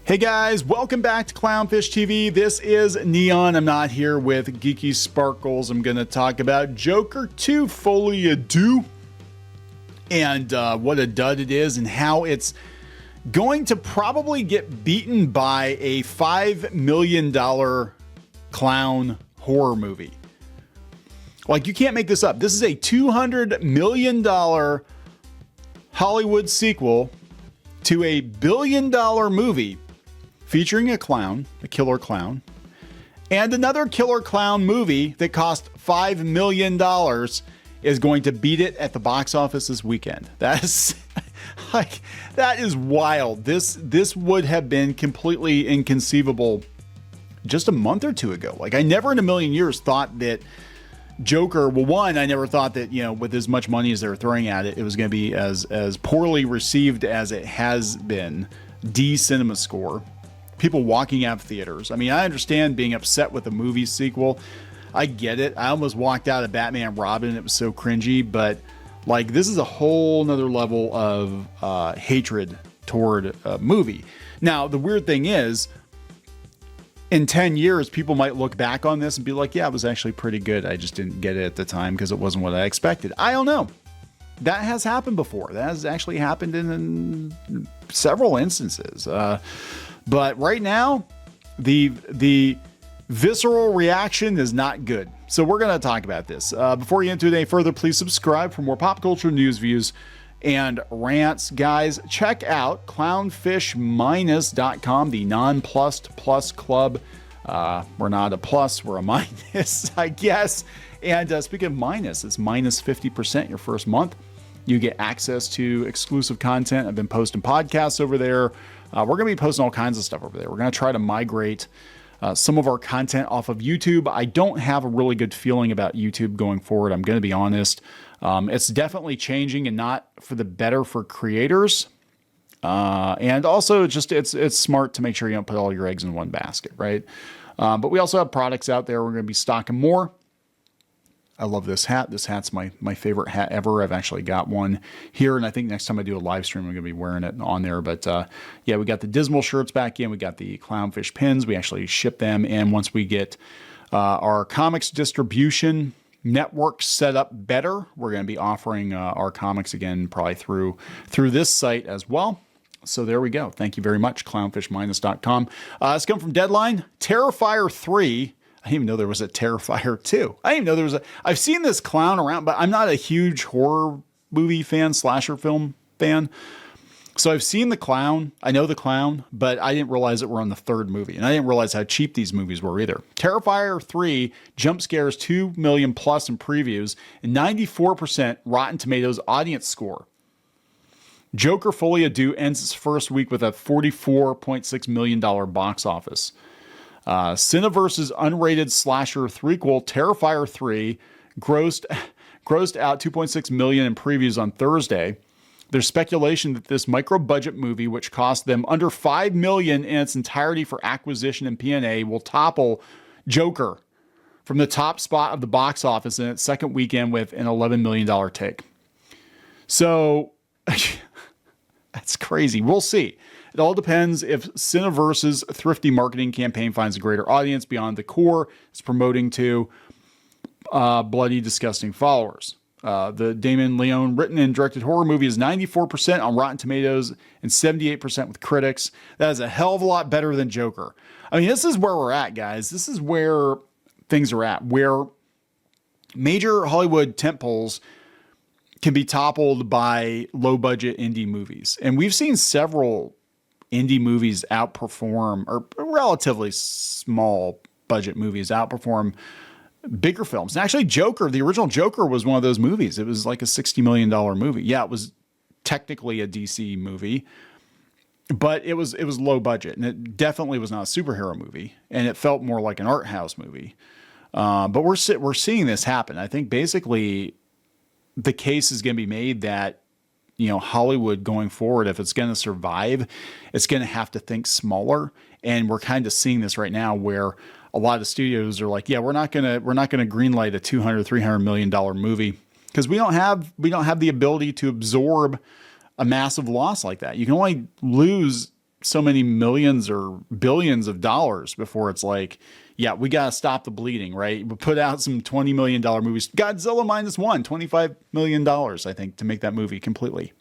Hey guys, welcome back to Clownfish TV. This is Neon. I'm not here with Geeky Sparkles. I'm going to talk about Joker 2 Folie à Deux and what a dud it is and how it's going to probably get beaten by a $5 million clown horror movie. Like, you can't make this up. This is a $200 million Hollywood sequel to a $1 billion movie featuring a clown, a killer clown, and another killer clown movie that cost $5 million is going to beat it at the box office this weekend. That is like, that is wild. This would have been completely inconceivable just a month or two ago. Like, I never in a million years thought that Joker, well, one, I never thought that, you know, with as much money as they were throwing at it, it was going to be as poorly received as it has been. D cinema score. People walking out of theaters. I mean, I understand being upset with the movie sequel. I get it. I almost walked out of Batman Robin. It was so cringy, but like, this is a whole nother level of hatred toward a movie. Now, the weird thing is, in 10 years, people might look back on this and be like, yeah, it was actually pretty good. I just didn't get it at the time because it wasn't what I expected. I don't know. That has happened before. That has actually happened in several instances. But right now, the visceral reaction is not good. So we're going to talk about this. Before we get into it any further, please subscribe for more pop culture news, views, and rants. Guys, check out clownfishminus.com, the non-plussed plus club. We're not a plus, we're a minus, I guess. And speaking of minus, it's minus 50% your first month. You get access to exclusive content. I've been posting podcasts over there. We're going to be posting all kinds of stuff over there. We're going to try to migrate some of our content off of YouTube. I don't have a really good feeling about YouTube going forward. I'm going to be honest. It's definitely changing and not for the better for creators. And also just it's smart to make sure you don't put all your eggs in one basket, right? But we also have products out there. We're going to be stocking more. I love this hat. This hat's my favorite hat ever. I've actually got one here, and I think next time I do a live stream, I'm going to be wearing it on there. But yeah, we got the Dismal shirts back in. We got the Clownfish pins. We actually ship them, and once we get our comics distribution network set up better, we're going to be offering our comics again, probably through this site as well. So there we go. Thank you very much, clownfishminus.com. It's come from Deadline. Terrifier 3. I didn't even know there was a Terrifier 2. I didn't even know there was I've seen this clown around, but I'm not a huge horror movie fan, slasher film fan. So I've seen the clown. I know the clown, but I didn't realize that we're on the third movie. And I didn't realize how cheap these movies were either. Terrifier 3 jump scares 2 million plus in previews and 94% Rotten Tomatoes audience score. Joker Folie à Deux ends its first week with a $44.6 million box office. Cineverse's unrated slasher threequel, Terrifier 3, grossed out $2.6 million in previews on Thursday. There's speculation that this micro-budget movie, which cost them under $5 million in its entirety for acquisition and P&A, will topple Joker from the top spot of the box office in its second weekend with an $11 million take. So that's crazy. We'll see. It all depends if Cineverse's thrifty marketing campaign finds a greater audience beyond the core it's promoting to bloody, disgusting followers. The Damon Leone written and directed horror movie is 94% on Rotten Tomatoes and 78% with critics. That is a hell of a lot better than Joker. I mean, this is where we're at, guys. This is where things are at, where major Hollywood tentpoles can be toppled by low-budget indie movies. And we've seen several indie movies outperform, or relatively small budget movies outperform bigger films. And actually Joker, the original Joker was one of those movies. It was like a $60 million movie. Yeah, it was technically a DC movie, but it was low budget, and it definitely was not a superhero movie, and it felt more like an art house movie. But we're seeing this happen. I think basically the case is going to be made that, you know, Hollywood going forward, if it's going to survive, it's going to have to think smaller. And we're kind of seeing this right now where a lot of studios are like, yeah, we're not going to greenlight a $200-300 million movie because we don't have the ability to absorb a massive loss like that. You can only lose so many millions or billions of dollars before it's like, yeah, we got to stop the bleeding, right? We put out some $20 million movies. Godzilla -1, $25 million, I think, to make that movie completely.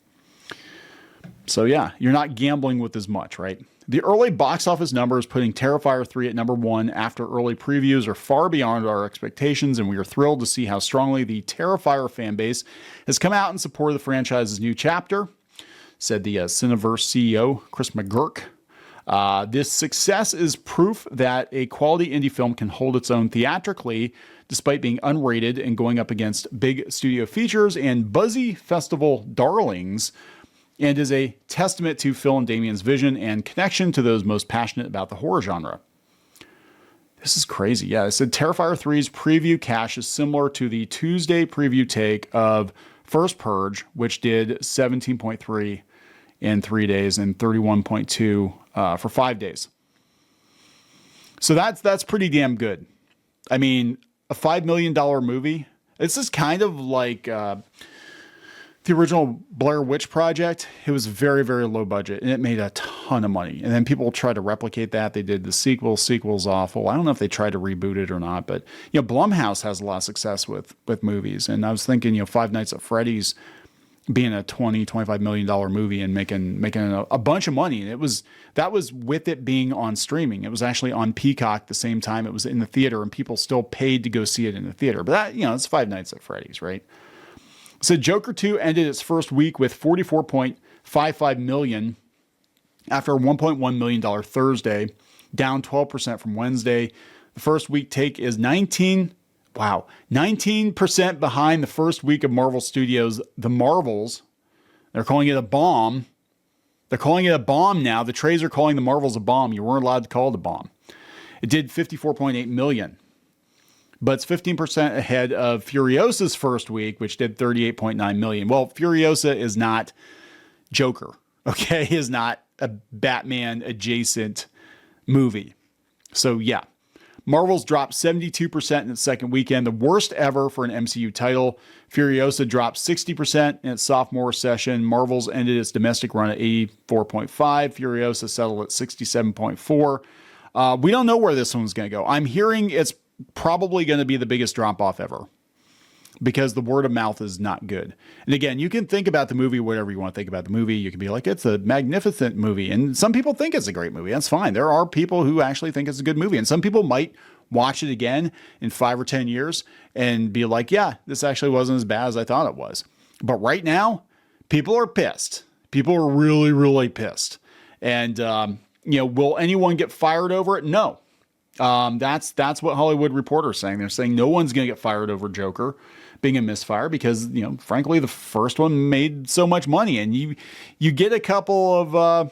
So yeah, you're not gambling with as much, right? The early box office numbers putting Terrifier 3 at number 1 after early previews are far beyond our expectations, and we are thrilled to see how strongly the Terrifier fan base has come out in support of the franchise's new chapter, said the Cineverse CEO, Chris McGurk. This success is proof that a quality indie film can hold its own theatrically, despite being unrated and going up against big studio features and buzzy festival darlings, and is a testament to Phil and Damien's vision and connection to those most passionate about the horror genre. This is crazy. Yeah, it said Terrifier 3's preview cash is similar to the Tuesday preview take of First Purge, which did 17.3 in 3 days and 31.2 for 5 days. So that's pretty damn good. I mean, a $5 million movie. This is kind of like the original Blair Witch Project. It was very, very low budget, and it made a ton of money. And then people tried to replicate that. They did the sequel. Sequel's awful. I don't know if they tried to reboot it or not, but Blumhouse has a lot of success with movies. And I was thinking, Five Nights at Freddy's being a $20-25 million movie and making a bunch of money. And that was with it being on streaming. It was actually on Peacock the same time it was in the theater, and people still paid to go see it in the theater. But that, it's Five Nights at Freddy's, right? So Joker 2 ended its first week with $44.55 million after a $1.1 million Thursday, down 12% from Wednesday. The first week take is 19% behind the first week of Marvel Studios' The Marvels. They're calling it a bomb. They're calling it a bomb now. The trades are calling The Marvels a bomb. You weren't allowed to call it a bomb. It did $54.8 million. But it's 15% ahead of Furiosa's first week, which did $38.9 million. Well, Furiosa is not Joker, okay? Is not a Batman adjacent movie. So yeah, Marvel's dropped 72% in its second weekend, the worst ever for an MCU title. Furiosa dropped 60% in its sophomore session. Marvel's ended its domestic run at 84.5. Furiosa settled at 67.4. We don't know where this one's going to go. I'm hearing it's probably going to be the biggest drop off ever because the word of mouth is not good. And again, you can think about the movie whatever you want to think about the movie. You can be like, it's a magnificent movie. And some people think it's a great movie. That's fine. There are people who actually think it's a good movie. And some people might watch it again in 5 or 10 years and be like, yeah, this actually wasn't as bad as I thought it was. But right now, people are pissed. People are really, really pissed. And, will anyone get fired over it? No. That's what Hollywood Reporter is saying. They're saying no one's going to get fired over Joker being a misfire because, frankly, the first one made so much money, and you get a couple of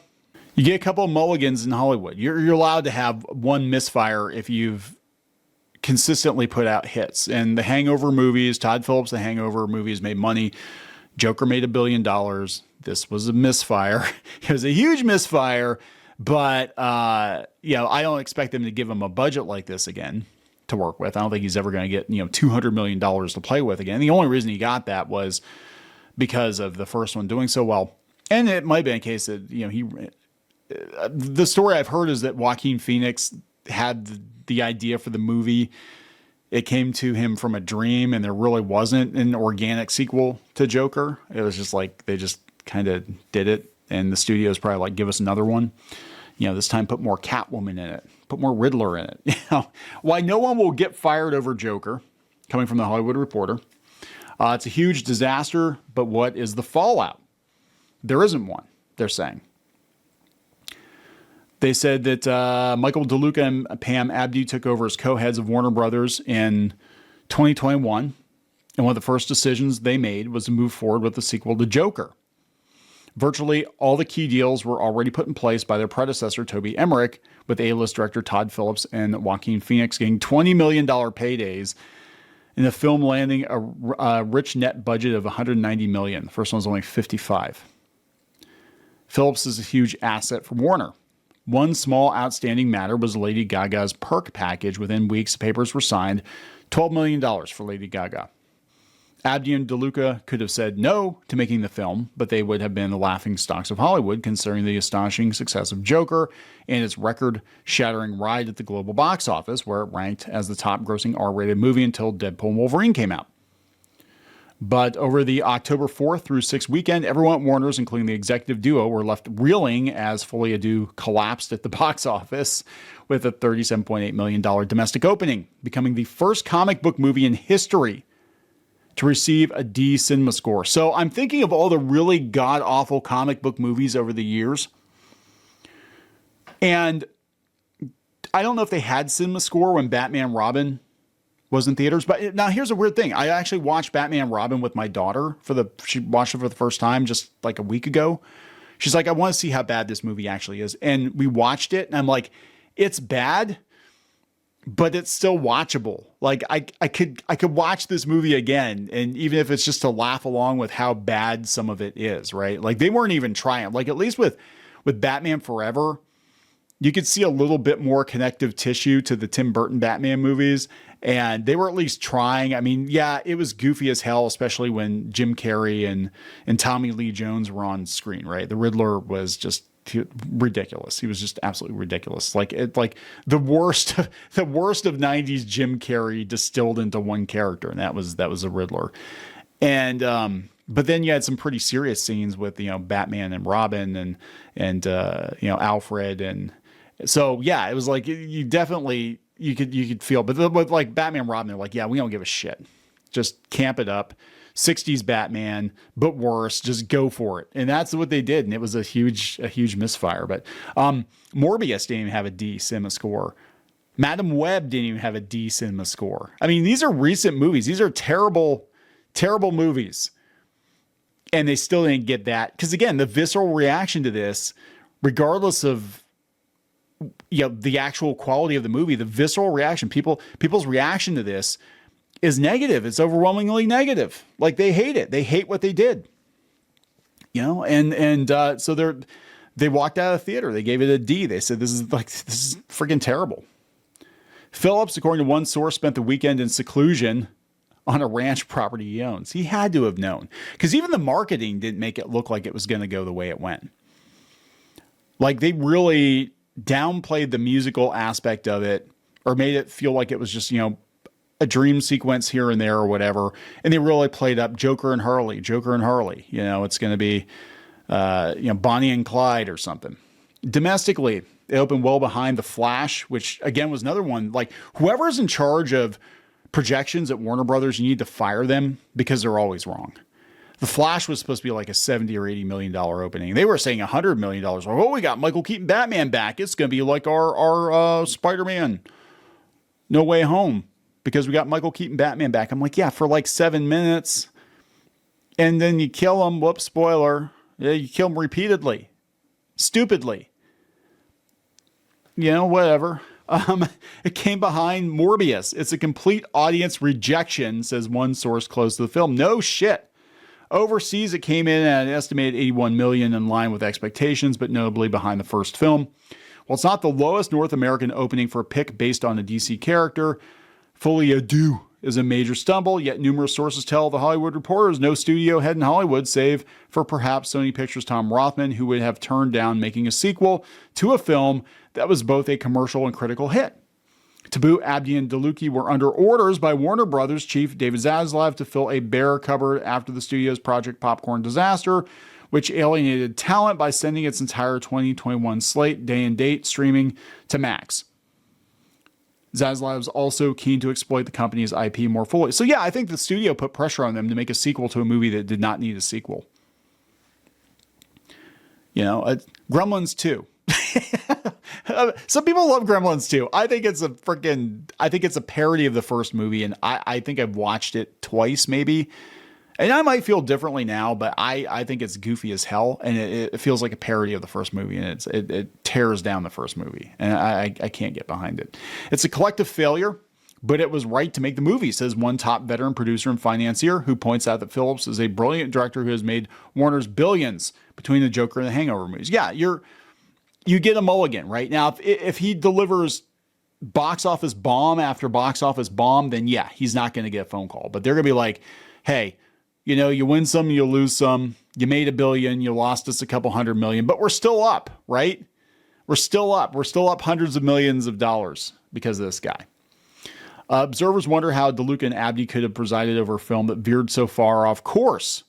mulligans in Hollywood. You're allowed to have one misfire if you've consistently put out hits. And the Hangover movies, Todd Phillips, the Hangover movies made money. Joker made $1 billion. This was a misfire. It was a huge misfire. But, I don't expect them to give him a budget like this again to work with. I don't think he's ever going to get, $200 million to play with again. The only reason he got that was because of the first one doing so well. And it might be a case that, the story I've heard is that Joaquin Phoenix had the idea for the movie. It came to him from a dream, and there really wasn't an organic sequel to Joker. It was just like, they just kind of did it. And the studio's probably like, give us another one. This time put more Catwoman in it. Put more Riddler in it. Why no one will get fired over Joker, coming from the Hollywood Reporter. It's a huge disaster, but what is the fallout? There isn't one, they're saying. They said that Michael DeLuca and Pam Abdy took over as co-heads of Warner Brothers in 2021. And one of the first decisions they made was to move forward with the sequel to Joker. Virtually all the key deals were already put in place by their predecessor, Toby Emmerich, with A-list director Todd Phillips and Joaquin Phoenix getting $20 million paydays, and the film landing a rich net budget of $190 million. The first one was only $55. Phillips is a huge asset for Warner. One small outstanding matter was Lady Gaga's perk package. Within weeks, papers were signed. $12 million for Lady Gaga. Abdi and DeLuca could have said no to making the film, but they would have been the laughing stocks of Hollywood, considering the astonishing success of Joker and its record-shattering ride at the global box office, where it ranked as the top-grossing R-rated movie until Deadpool and Wolverine came out. But over the October 4th through 6th weekend, everyone at Warner's, including the executive duo, were left reeling as Folie à Deux collapsed at the box office with a $37.8 million domestic opening, becoming the first comic book movie in history to receive a D cinema score. So I'm thinking of all the really god-awful comic book movies over the years. And I don't know if they had cinema score when Batman Robin was in theaters. But now here's a weird thing. I actually watched Batman Robin with my daughter she watched it for the first time just like a week ago. She's like, I want to see how bad this movie actually is. And we watched it and I'm like, it's bad, but it's still watchable. Like I could watch this movie again. And even if it's just to laugh along with how bad some of it is, right? Like they weren't even trying. Like at least with Batman Forever, you could see a little bit more connective tissue to the Tim Burton Batman movies. And they were at least trying. I mean, yeah, it was goofy as hell, especially when Jim Carrey and Tommy Lee Jones were on screen, right? The Riddler was just ridiculous. He was just absolutely ridiculous. Like the worst of 90s Jim Carrey distilled into one character, and that was the Riddler. And but then you had some pretty serious scenes with, Batman and Robin and Alfred. And so, yeah, it was like you definitely you could feel, but with like Batman and Robin, they're like, yeah, we don't give a shit. Just camp it up. 60s Batman, but worse, just go for it. And that's what they did. And it was a huge misfire. But Morbius didn't even have a D cinema score. Madam Web didn't even have a D cinema score. I mean, these are recent movies. These are terrible, terrible movies. And they still didn't get that. Because again, the visceral reaction to this, regardless of the actual quality of the movie, the visceral reaction, people's reaction to this is negative. It's overwhelmingly negative. Like they hate it. They hate what they did. So they walked out of the theater. They gave it a D. They said, this is freaking terrible. Phillips, according to one source, spent the weekend in seclusion on a ranch property he owns. He had to have known, because even the marketing didn't make it look like it was going to go the way it went. Like they really downplayed the musical aspect of it, or made it feel like it was just, a dream sequence here and there or whatever. And they really played up Joker and Harley. It's going to be, Bonnie and Clyde or something. Domestically, it opened well behind The Flash, which again was another one. Like whoever's in charge of projections at Warner Brothers, you need to fire them because they're always wrong. The Flash was supposed to be like a $70 or $80 million opening. They were saying $100 million. Oh, we got Michael Keaton Batman back. It's going to be like our Spider-Man No Way Home, because we got Michael Keaton Batman back. I'm like, yeah, for like 7 minutes. And then you kill him. Whoops, spoiler. Yeah, you kill him repeatedly. Stupidly. Whatever. It came behind Morbius. It's a complete audience rejection, says one source close to the film. No shit. Overseas, it came in at an estimated $81 million, in line with expectations, but notably behind the first film. While it's not the lowest North American opening for a pick based on a DC character, Folie à Deux is a major stumble, yet numerous sources tell The Hollywood Reporters no studio head in Hollywood, save for perhaps Sony Pictures' Tom Rothman, who would have turned down making a sequel to a film that was both a commercial and critical hit. To boot, Abdi and DeLuca were under orders by Warner Brothers chief David Zaslav to fill a bare cupboard after the studio's Project Popcorn disaster, which alienated talent by sending its entire 2021 slate, day and date, streaming to Max. Zaslav's also keen to exploit the company's IP more fully. So yeah, I think the studio put pressure on them to make a sequel to a movie that did not need a sequel. Gremlins 2. Some people love Gremlins 2. I think it's a parody of the first movie, and I think I've watched it twice maybe. And I might feel differently now, but I think it's goofy as hell, and it feels like a parody of the first movie, and it tears down the first movie, and I can't get behind it. It's a collective failure, but it was right to make the movie, says one top veteran producer and financier, who points out that Phillips is a brilliant director who has made Warner's billions between the Joker and the Hangover movies. Yeah, you get a mulligan, right? Now, if he delivers box office bomb after box office bomb, then yeah, he's not going to get a phone call, but they're going to be like, hey, you know, you win some, you lose some. You made $1 billion, you lost us a couple $100 million, but we're still up, right? We're still up. We're still up hundreds of millions of dollars because of this guy. Observers wonder how DeLuca and Abney could have presided over a film that veered so far off course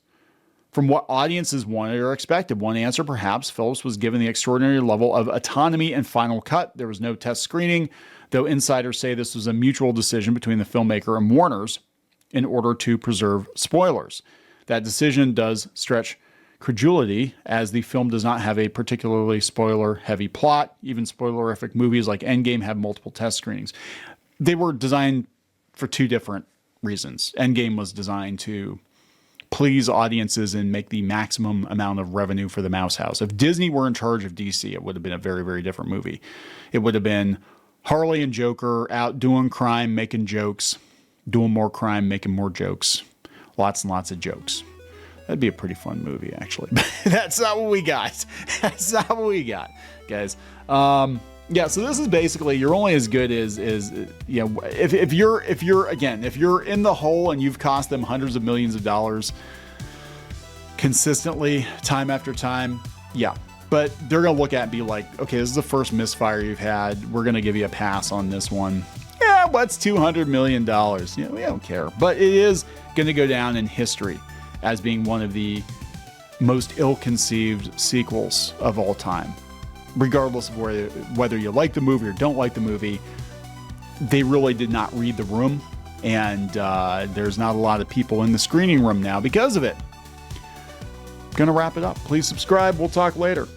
from what audiences wanted or expected. One answer, perhaps, Phillips was given the extraordinary level of autonomy and final cut. There was no test screening, though insiders say this was a mutual decision between the filmmaker and Warner's in order to preserve spoilers. That decision does stretch credulity, as the film does not have a particularly spoiler-heavy plot. Even spoilerific movies like Endgame have multiple test screenings. They were designed for two different reasons. Endgame was designed to please audiences and make the maximum amount of revenue for the Mouse House. If Disney were in charge of DC, it would have been a very, very different movie. It would have been Harley and Joker out doing crime, making jokes, doing more crime, making more jokes. Lots and lots of jokes. That'd be a pretty fun movie, actually. But that's not what we got. That's not what we got, guys. Yeah, so this is basically, you're only as good as you know, if you're in the hole and you've cost them hundreds of millions of dollars consistently, time after time, yeah. But they're going to look at it and be like, okay, this is the first misfire you've had. We're going to give you a pass on this one. Yeah, what's $200 million? You know, we don't care. But it is going to go down in history as being one of the most ill-conceived sequels of all time. Regardless of whether you like the movie or don't like the movie, they really did not read the room. And there's not a lot of people in the screening room now because of it. Gonna wrap it up. Please subscribe. We'll talk later.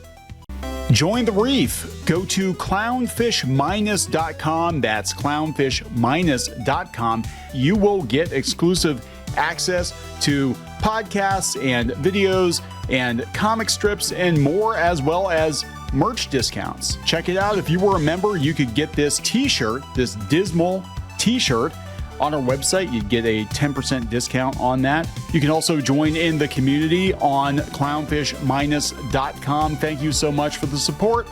Join the reef. Go to clownfish-.com. That's clownfish-.com. You will get exclusive access to podcasts and videos and comic strips and more, as well as merch discounts. Check it out. If you were a member, you could get this t-shirt, this dismal t-shirt on our website. You'd get a 10% discount on that. You can also join in the community on clownfish-.com. Thank you so much for the support.